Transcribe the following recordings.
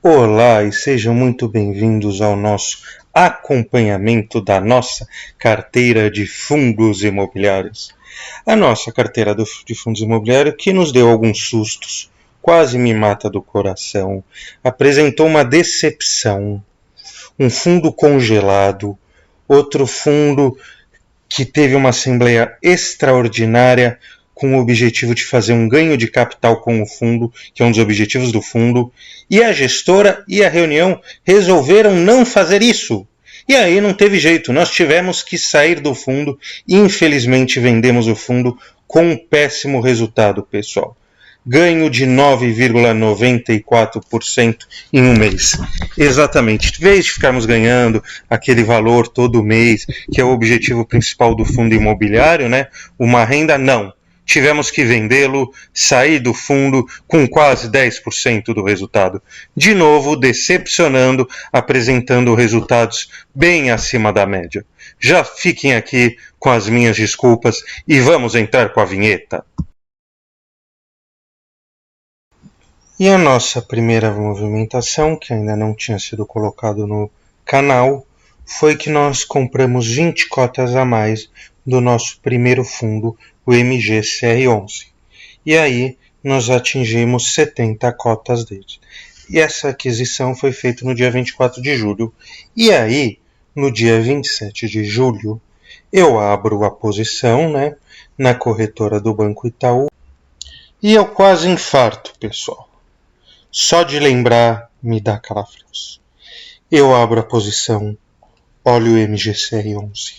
Olá e sejam muito bem-vindos ao nosso acompanhamento da nossa carteira de fundos imobiliários. A nossa carteira de fundos imobiliários que nos deu alguns sustos, quase me mata do coração, apresentou uma decepção, um fundo congelado, outro fundo que teve uma assembleia extraordinária com o objetivo de fazer um ganho de capital com o fundo, que é um dos objetivos do fundo, e a gestora e a reunião resolveram não fazer isso. E aí não teve jeito, nós tivemos que sair do fundo e infelizmente vendemos o fundo com um péssimo resultado, pessoal. Ganho de 9,94% em um mês. Exatamente. Em vez de ficarmos ganhando aquele valor todo mês, que é o objetivo principal do fundo imobiliário, né? Uma renda, não. Tivemos que vendê-lo, sair do fundo com quase 10% do resultado. De novo, decepcionando, apresentando resultados bem acima da média. Já fiquem aqui com as minhas desculpas e vamos entrar com a vinheta. E a nossa primeira movimentação, que ainda não tinha sido colocado no canal, foi que nós compramos 20 cotas a mais do nosso primeiro fundo, o MGCR11. E aí nós atingimos 70 cotas deles. E essa aquisição foi feita no dia 24 de julho. E aí, no dia 27 de julho, eu abro a posição, né, na corretora do Banco Itaú. E eu quase infarto, pessoal. Só de lembrar me dá calafrios. Eu abro a posição, olho o MGCR11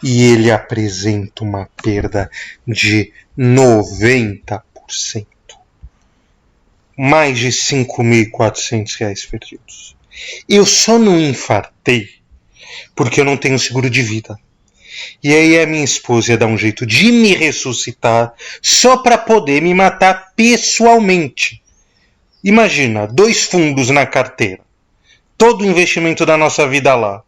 e ele apresenta uma perda de 90%. Mais de R$ 5.400 perdidos. Eu só não infartei porque eu não tenho seguro de vida. E aí a minha esposa ia dar um jeito de me ressuscitar só para poder me matar pessoalmente. Imagina, 2 fundos na carteira, todo o investimento da nossa vida lá,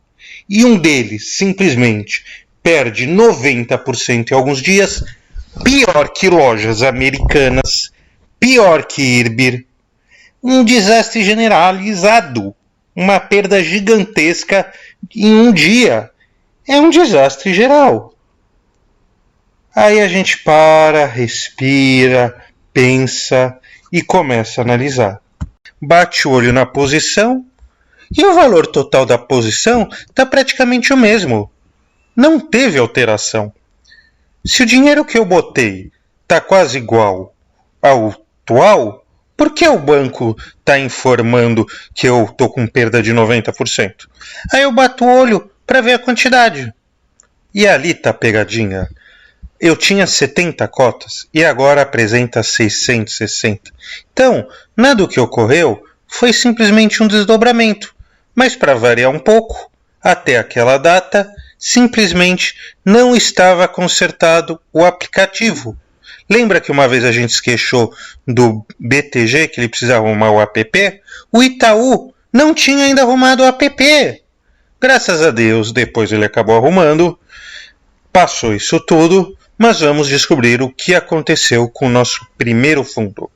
e um deles simplesmente perde 90% em alguns dias, pior que lojas americanas, pior que IRB, um desastre generalizado, uma perda gigantesca em um dia, é um desastre geral. Aí a gente para, respira, pensa e começa a analisar. Bate o olho na posição e o valor total da posição está praticamente o mesmo. Não teve alteração. Se o dinheiro que eu botei está quase igual ao atual, por que o banco está informando que eu estou com perda de 90%? Aí eu bato o olho para ver a quantidade. E ali está a pegadinha. Eu tinha 70 cotas e agora apresenta 660. Então, nada do que ocorreu foi simplesmente um desdobramento. Mas para variar um pouco, até aquela data, simplesmente não estava consertado o aplicativo. Lembra que uma vez a gente se queixou do BTG, que ele precisava arrumar o app? O Itaú não tinha ainda arrumado o app. Graças a Deus, depois ele acabou arrumando. Passou isso tudo, mas vamos descobrir o que aconteceu com o nosso primeiro fundo,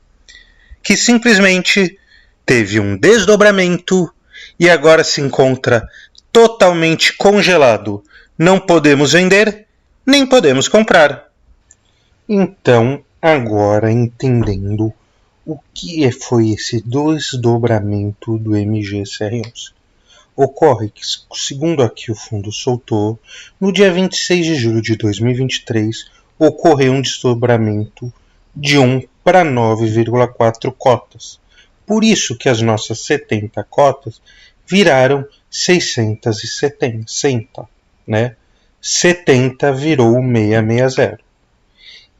que simplesmente teve um desdobramento e agora se encontra totalmente congelado. Não podemos vender, nem podemos comprar. Então, agora entendendo o que foi esse desdobramento do MGCR11. Ocorre que, segundo aqui o fundo soltou, no dia 26 de julho de 2023, ocorreu um desdobramento de 1 para 9,4 cotas. Por isso que as nossas 70 cotas viraram 670, né? 70 virou 660.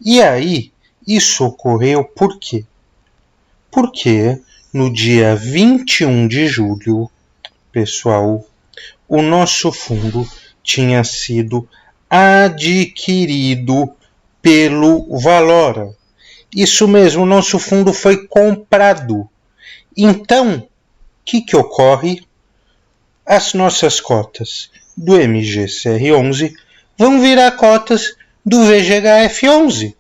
E aí, isso ocorreu por quê? Porque no dia 21 de julho, pessoal, o nosso fundo tinha sido adquirido pelo Valora. Isso mesmo, o nosso fundo foi comprado. Então, o que ocorre? As nossas cotas do MGCR11 vão virar cotas do VGHF11.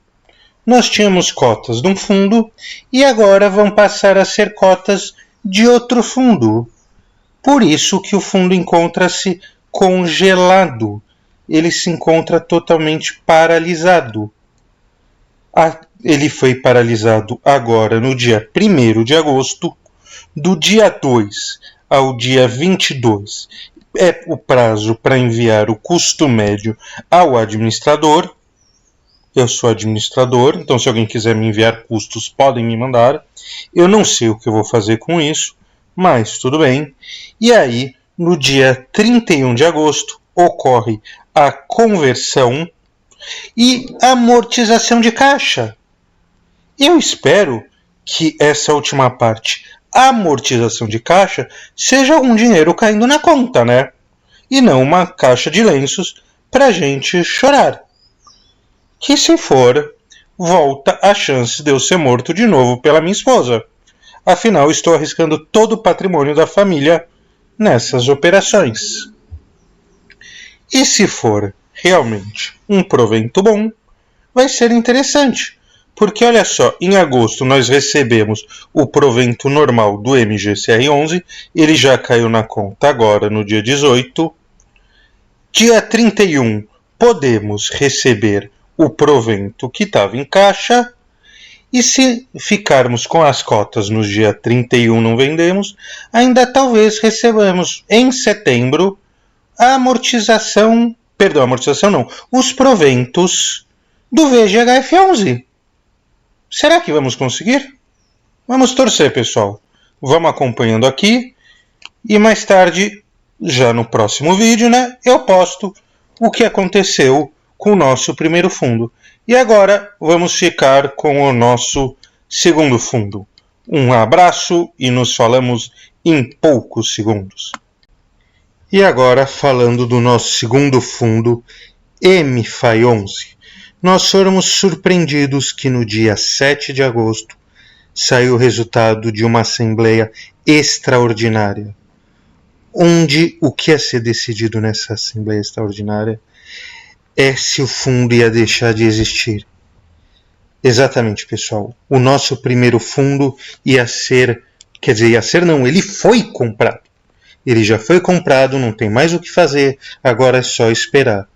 Nós tínhamos cotas de um fundo e agora vão passar a ser cotas de outro fundo. Por isso que o fundo encontra-se congelado. Ele se encontra totalmente paralisado. Ele foi paralisado agora no dia 1º de agosto, do dia 2 ao dia 22. É o prazo para enviar o custo médio ao administrador. Eu sou administrador, então se alguém quiser me enviar custos, podem me mandar. Eu não sei o que eu vou fazer com isso, mas tudo bem. E aí, no dia 31 de agosto, ocorre a conversão e amortização de caixa. Eu espero que essa última parte, amortização de caixa, seja algum dinheiro caindo na conta, né? E não uma caixa de lenços pra gente chorar. Que se for, volta a chance de eu ser morto de novo pela minha esposa. Afinal, estou arriscando todo o patrimônio da família nessas operações. E se for realmente um provento bom, vai ser interessante. Porque olha só, em agosto nós recebemos o provento normal do MGCR11, ele já caiu na conta agora no dia 18. Dia 31 podemos receber o provento que estava em caixa, e se ficarmos com as cotas no dia 31 não vendemos, ainda talvez recebamos em setembro a amortização não, os proventos do VGHF11. Será que vamos conseguir? Vamos torcer, pessoal. Vamos acompanhando aqui e mais tarde, já no próximo vídeo, né, eu posto o que aconteceu com o nosso primeiro fundo. E agora vamos ficar com o nosso segundo fundo. Um abraço e nos falamos em poucos segundos. E agora falando do nosso segundo fundo, MFI11. Nós fomos surpreendidos que no dia 7 de agosto saiu o resultado de uma assembleia extraordinária, onde o que ia ser decidido nessa assembleia extraordinária é se o fundo ia deixar de existir. Exatamente, pessoal. O nosso primeiro fundo ia ser não, ele foi comprado. Ele já foi comprado, não tem mais o que fazer, agora é só esperar.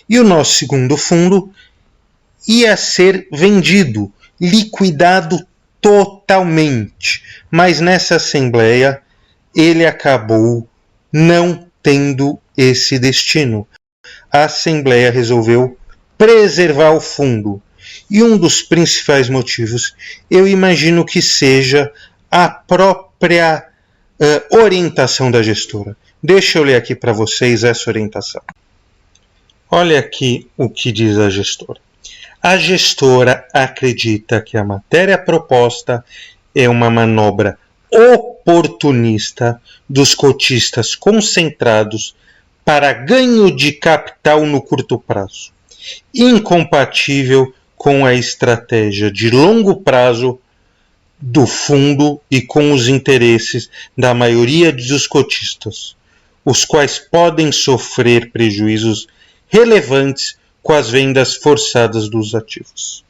E o nosso segundo fundo ia ser vendido, liquidado totalmente. Mas nessa assembleia ele acabou não tendo esse destino. A assembleia resolveu preservar o fundo. E um dos principais motivos, eu imagino que seja a própria orientação da gestora. Deixa eu ler aqui para vocês essa orientação. Olha aqui o que diz a gestora. A gestora acredita que a matéria proposta é uma manobra oportunista dos cotistas concentrados para ganho de capital no curto prazo, incompatível com a estratégia de longo prazo do fundo e com os interesses da maioria dos cotistas, os quais podem sofrer prejuízos relevantes com as vendas forçadas dos ativos.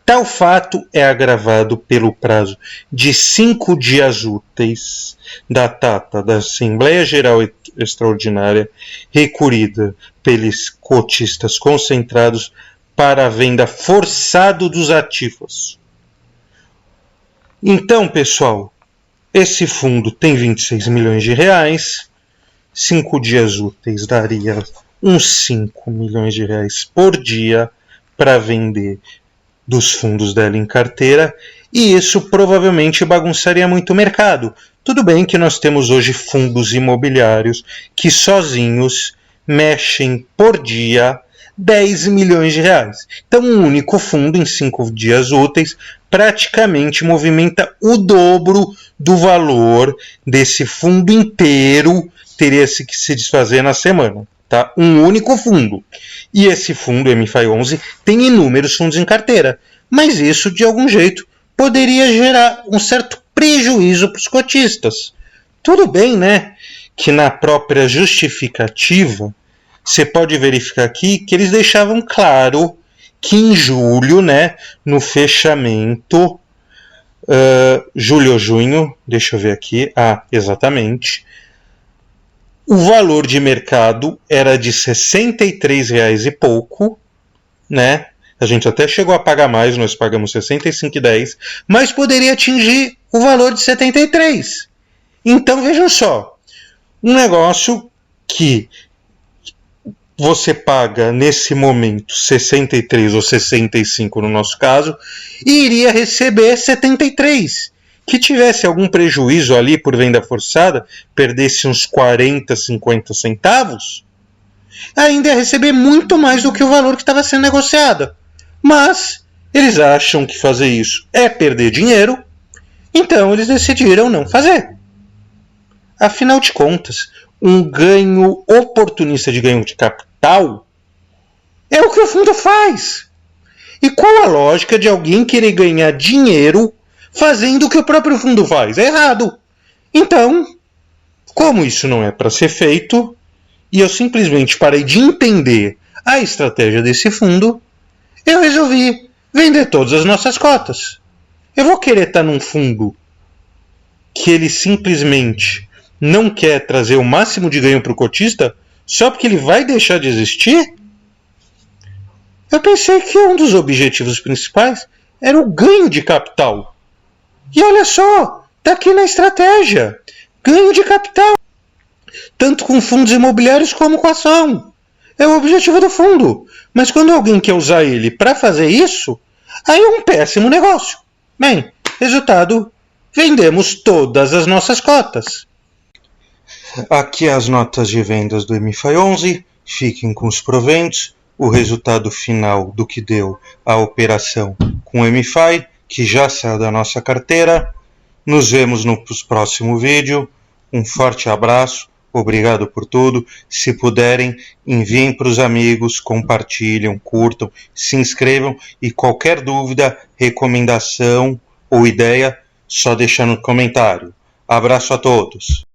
Tal fato é agravado pelo prazo de 5 dias úteis da data da Assembleia Geral Extraordinária recorrida pelos cotistas concentrados para a venda forçada dos ativos. Então, pessoal, esse fundo tem 26 milhões de reais, 5 dias úteis daria uns 5 milhões de reais por dia para vender dos fundos dela em carteira, e isso provavelmente bagunçaria muito o mercado. Tudo bem que nós temos hoje fundos imobiliários que sozinhos mexem por dia 10 milhões de reais. Então um único fundo em 5 dias úteis praticamente movimenta o dobro do valor desse fundo inteiro, teria que se desfazer na semana. Tá? Um único fundo. E esse fundo, MFI11, tem inúmeros fundos em carteira. Mas isso, de algum jeito, poderia gerar um certo prejuízo para os cotistas. Tudo bem, né? Que na própria justificativa, você pode verificar aqui que eles deixavam claro que em julho, né, no fechamento, julho ou junho, deixa eu ver aqui, exatamente, o valor de mercado era de R$63 e pouco, né? A gente até chegou a pagar mais, nós pagamos R$65,10, mas poderia atingir o valor de 73. Então vejam só, um negócio que você paga nesse momento 63 ou 65 no nosso caso, e iria receber 73. Que tivesse algum prejuízo ali por venda forçada, perdesse uns 40, 50 centavos, ainda ia receber muito mais do que o valor que estava sendo negociado. Mas eles acham que fazer isso é perder dinheiro, então eles decidiram não fazer. Afinal de contas, um ganho oportunista de ganho de capital é o que o fundo faz. E qual a lógica de alguém querer ganhar dinheiro fazendo o que o próprio fundo faz? É errado. Então, como isso não é para ser feito, e eu simplesmente parei de entender a estratégia desse fundo, eu resolvi vender todas as nossas cotas. Eu vou querer estar num fundo que ele simplesmente não quer trazer o máximo de ganho para o cotista só porque ele vai deixar de existir? Eu pensei que um dos objetivos principais era o ganho de capital. E olha só, está aqui na estratégia. Ganho de capital. Tanto com fundos imobiliários como com ação. É o objetivo do fundo. Mas quando alguém quer usar ele para fazer isso, aí é um péssimo negócio. Bem, resultado, vendemos todas as nossas cotas. Aqui as notas de vendas do MFI 11, fiquem com os proventos, o resultado final do que deu a operação com o MFI, que já saiu da nossa carteira. Nos vemos no próximo vídeo, um forte abraço, obrigado por tudo, se puderem enviem para os amigos, compartilhem, curtam, se inscrevam e qualquer dúvida, recomendação ou ideia, só deixar no comentário. Abraço a todos!